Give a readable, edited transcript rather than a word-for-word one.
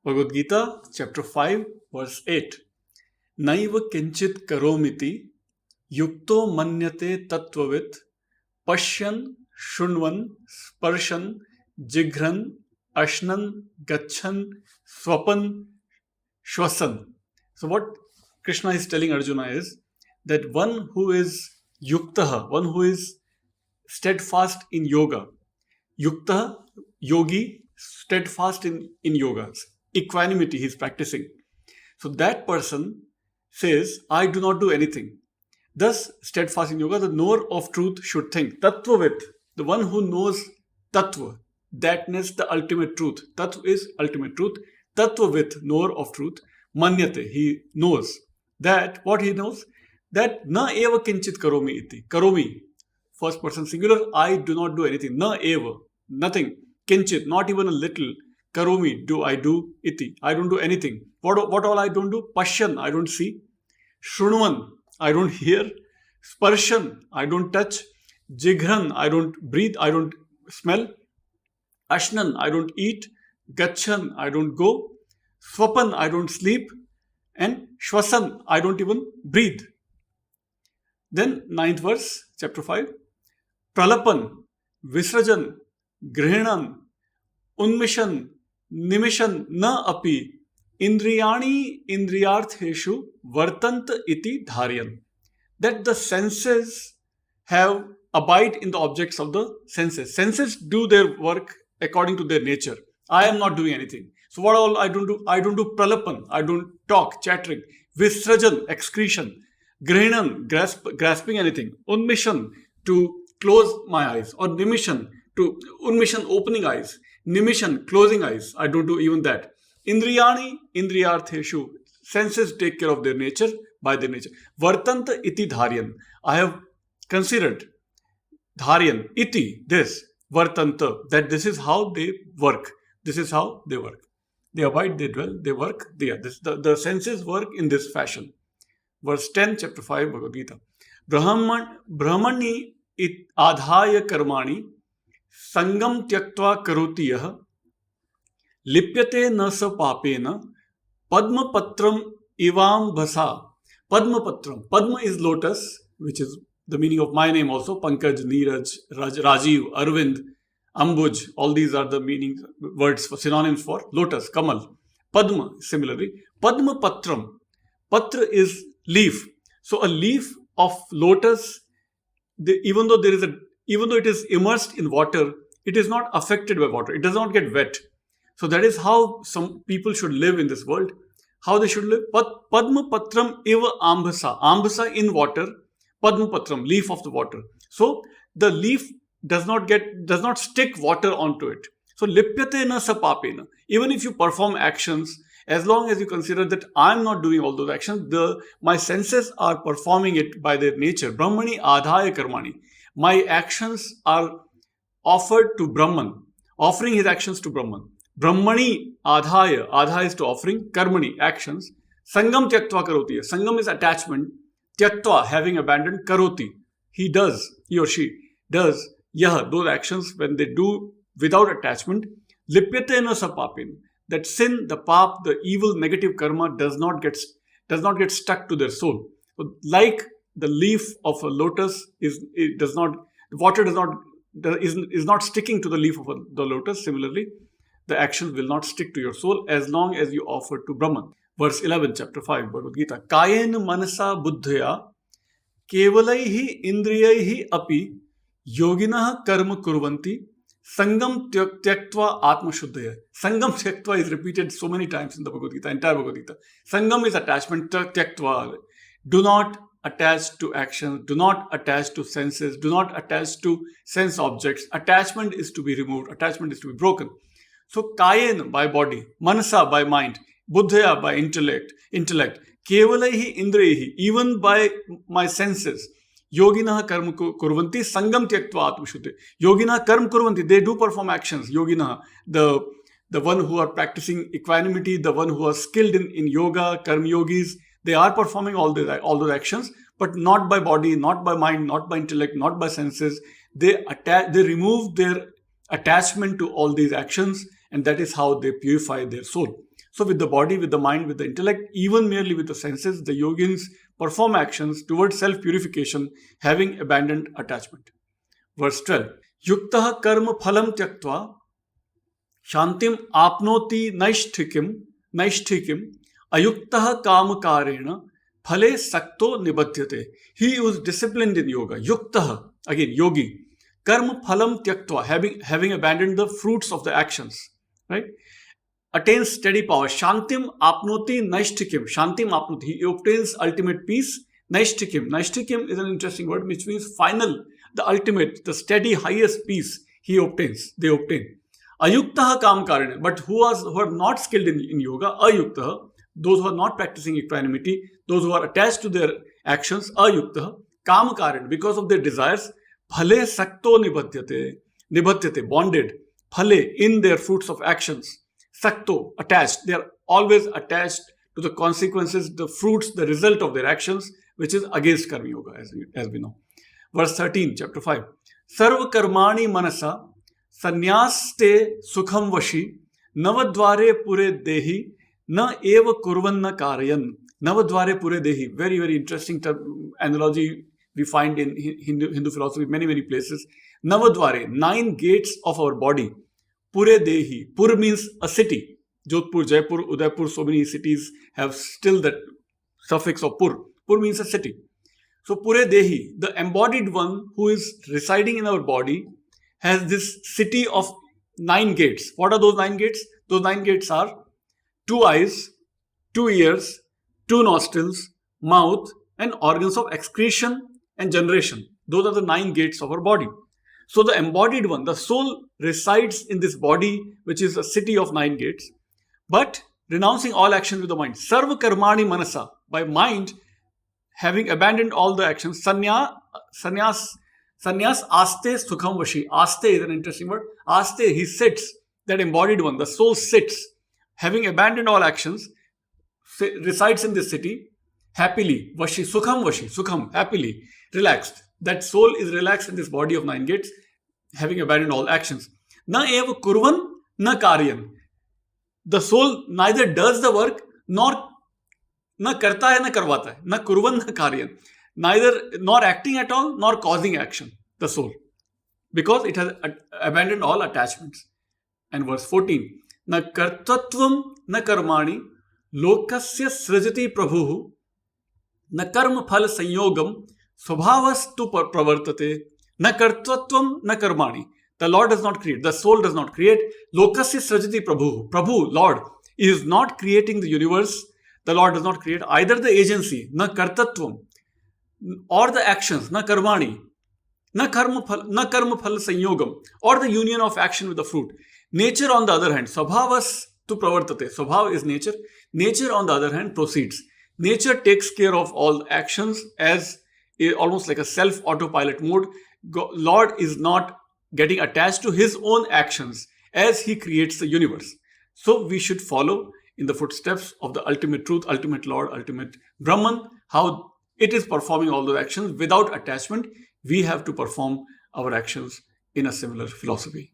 Bhagavad Gita, chapter 5, verse 8. Naiva kinchit karomiti yukto manyate tattvavit pashyan shunvan sparshan jighran ashnan gachan swapan shwasan. So what Krishna is telling Arjuna is that one who is yuktaha, one who is steadfast in yoga, yuktaha, yogi, steadfast in yoga, equanimity he is practicing. So that person says, I do not do anything. Thus, steadfast in yoga, the knower of truth should think. Tattvavit, the one who knows tattva, thatness, the ultimate truth. Tattva is ultimate truth. Tattvavit, knower of truth. Manyate, he knows. That, what he knows? That na eva kinchit karomi iti. Karomi, first person singular, I do not do anything. Na eva, nothing. Kinchit, not even a little. Karomi, do I do iti. I don't do anything. What all I don't do? Pashyan, I don't see. Shrunvan, I don't hear. Sparshan, I don't touch. Jighran, I don't breathe, I don't smell. Ashnan, I don't eat. Gachan, I don't go. Swapan, I don't sleep. And Shwasan, I don't even breathe. Then 9th verse, chapter 5. Pralapan, Visrajan, Grihanan, Unmishan, Nimishan, Na api, Indriyani Indriyartheshu Vartant iti dharyan. That the senses abide in the objects of the senses. Senses do their work according to their nature. I am not doing anything. So what all I don't do? I don't do pralapan. I don't talk, chattering. Visrajan, excretion. Grihanan, grasping anything. Unmishan, to close my eyes. Or nimishan, opening eyes. Nimishan, closing eyes. I don't do even that. Indriyani, indriyartheshu. Senses take care of their nature, by their nature. Vartanta iti dharyan. I have considered dharyan, iti, this, vartanta, that this is how they work. This is how they work. They abide, they dwell, they work. The senses work in this fashion. Verse 10, chapter 5, Bhagavad Gita. Brahmani it adhaya karmani sangam tyaktva karoti yah lipyate na sa papena padma patram ivam bhasa. Padma patram. Padma is lotus, which is the meaning of my name also. Pankaj, Neeraj, Rajiv, Arvind, Ambuj. All these are the meanings, words for synonyms for lotus, Kamal. Padma, similarly. Padma patram. Patra is leaf. So a leaf of lotus, even though it is immersed in water, it is not affected by water. It does not get wet. So that is how some people should live in this world. How they should live? Padma patram eva ambhasa. Ambhasa in water. Padma patram, leaf of the water. So the leaf does not stick water onto it. So lipyate na sa papena. Even if you perform actions, as long as you consider that I am not doing all those actions, my senses are performing it by their nature. Brahmani adhaya karmani. My actions are offered to Brahman, offering his actions to Brahman. Brahmani adhaya is to offering, karmani, actions. Sangam tyaktva karoti. Sangam is attachment. Tyaktva, having abandoned, karoti. He or she does. Those actions, when they do without attachment, lipyate na sa papin. That sin, the pap, the evil, negative karma does not get stuck to their soul. So like the leaf of a lotus is not sticking to the leaf of the lotus. Similarly, the actions will not stick to your soul as long as you offer to Brahman. Verse 11, chapter 5, Bhagavad Gita. Kayen manasa buddhya kevalaihi indriyaihi api yoginah karma kurvanti sangam tyaktva atma shuddhaya. Sangam tyaktva is repeated so many times in the Bhagavad Gita, entire Bhagavad Gita. Sangam is attachment, tyaktva. Do not attach to actions, do not attach to senses, do not attach to sense objects. Attachment is to be removed, attachment is to be broken. So kayen by body, manasa by mind, buddhaya by intellect, kevalaihi indriyahi, even by my senses. Yoginah karma kurvanti sangam tyaktva atma shuddhi. Yoginah karma kurvanti, they do perform actions. Yoginah, the one who are practicing equanimity, the one who are skilled in yoga, karma yogis, they are performing all those actions. but not by body, not by mind, not by intellect, not by senses. They remove their attachment to all these actions, and that is how they purify their soul. So with the body, with the mind, with the intellect, even merely with the senses, the yogins perform actions towards self-purification, having abandoned attachment. Verse 12. Yuktah karma phalam tyaktva shantim apnoti naishtikim ayuktah kamakarena phale sakto nibadyate. He who is disciplined in yoga, yuktah, again yogi, karma phalam tyaktva, having abandoned the fruits of the actions, right? Attains steady power. Shantim apnoti naishtikim. Shantim apnoti. He obtains ultimate peace. Naishtikim. Naishtikim is an interesting word which means final, the ultimate, the steady, highest peace he obtains. They obtain. Ayuktah kam karane. But who are not skilled in yoga, ayuktah, those who are not practicing equanimity, those who are attached to their actions, ayuktah, kam karane, because of their desires, phale sakto nibadyate, bonded, phale, in their fruits of actions. Sakto, attached. They are always attached to the consequences, the fruits, the result of their actions, which is against karma yoga, as we know. Verse 13, chapter 5. Sarva karmani manasa sanyaste sukham vashi navadvare pure dehi na eva kurvanna karayan. Navadvare pure dehi. Very, very interesting analogy we find in Hindu philosophy, many places. Navadvare, 9 gates of our body. Pure Dehi. Pur means a city. Jodhpur, Jaipur, Udaipur, so many cities have still that suffix of Pur. Pur means a city. So Pure Dehi, the embodied one who is residing in our body, has this city of 9 gates. What are those 9 gates? Those 9 gates are 2 eyes, 2 ears, 2 nostrils, mouth, and organs of excretion and generation. Those are the 9 gates of our body. So the embodied one, the soul, resides in this body, which is a city of 9 gates, but renouncing all actions with the mind. Sarva karmani manasa, by mind, having abandoned all the actions. Sannyas aste sukham vashi. Aste is an interesting word. Aste, he sits, that embodied one, the soul sits, having abandoned all actions, resides in this city, happily, vashi, sukham, happily, relaxed. That soul is relaxed in this body of 9 gates, having abandoned all actions. Na eva kurvan, na karyan. The soul neither does the work, nor na karta hai, na karvata hai. Na kurvan, na karyan. Neither, nor acting at all, nor causing action, the soul. Because it has abandoned all attachments. And verse 14. Na kartatvam, na karmani, lokasya srajati prabhuhu, na karma phala sanyogam, Svabhavastu pravartate, na kartvatvam na karmani. The Lord does not create. The soul does not create. Lokasya srajati prabhu. Prabhu, Lord, is not creating the universe. The Lord does not create either the agency, na kartatvam, or the actions, na karmani, na karma phala sanyogam, or the union of action with the fruit. Nature, on the other hand, svabhavastu pravartate. Svabhav is nature. Nature, on the other hand, proceeds. Nature takes care of all actions as almost like a self-autopilot mode. Lord is not getting attached to his own actions as he creates the universe. So we should follow in the footsteps of the ultimate truth, ultimate Lord, ultimate Brahman, how it is performing all the actions without attachment. We have to perform our actions in a similar philosophy.